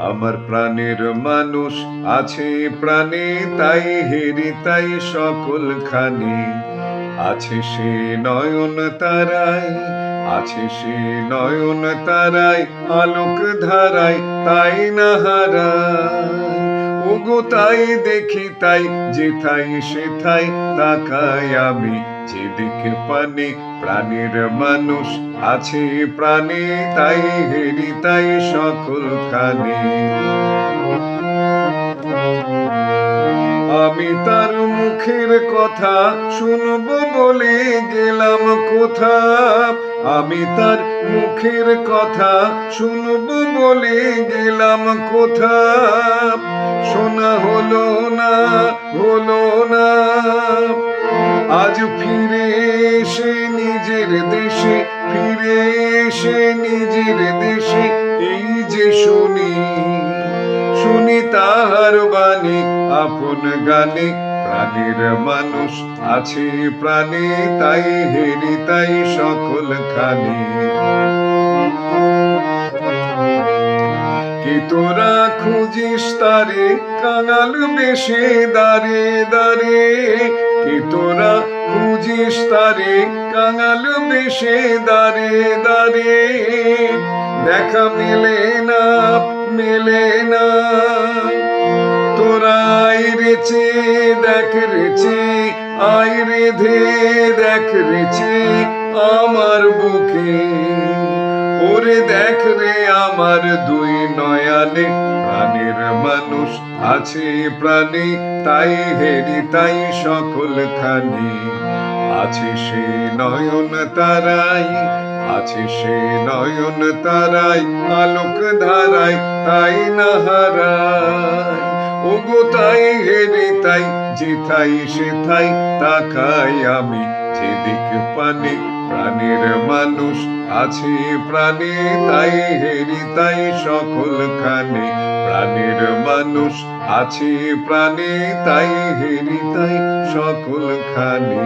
আমার প্রাণের মানুষ আছে প্রাণে, তাই হেরি তাই সকল খানি। আছে সে নয়ন তারায়, আছে সে নয়ন তারায়, আলোক ধারায় তাই না হারায়। ওগো তাই দেখি তাই যেথাই সেথাই তাকাই আমি, যেদিকে পানে প্রাণের মানুষ আছে প্রাণে, তাই হেরি তাই সকল খানি। আমি তার মুখের কথা শুনবো বলে গেলাম কোথা, আমি তার মুখের কথা শুনবো বলে গেলাম কোথা। শোনা হলো না, হলো না। আজ ফিরে এসে নিজের দেশে, ফিরে এসে নিজের দেশে এই যে শুনি, শুনি তাহার বাণী আপন গানে। প্রাণের মানুষ আছে প্রাণে, তাই হেরি তাই সকল খানি। কি তোরা খুঁজিস তারে কাঙাল বেশে দাঁড়ে দাঁড়ে, কি তোরা খুঁজিস তারে কাঙাল বেশে দাঁড়ে দাঁড়ে। দেখা মেলে না, মেলে না। তোরা আয় রেচে দেখ রেচে, আয় রেধে দেখ রেচে আমার বুকে। ওরে দেখ রে আমার দুই নয়ানে, প্রাণের মানুষ আছে প্রাণে, তাই হেরি তাই সকল খানি। আছে সে নয়ন তারাই, আছে সে নয়ন তারাই, আলোক ধারায় তাই না হারায়। ওগো তাই হেরি তাই যেথাই সেথাই তাকাই আমি, যেদিক পানে প্রাণের মানুষ আছে প্রাণে, তাই হেরি তাই সকল খানি। প্রাণের মানুষ আছে প্রাণে, তাই হেরি তাই সকল খানি।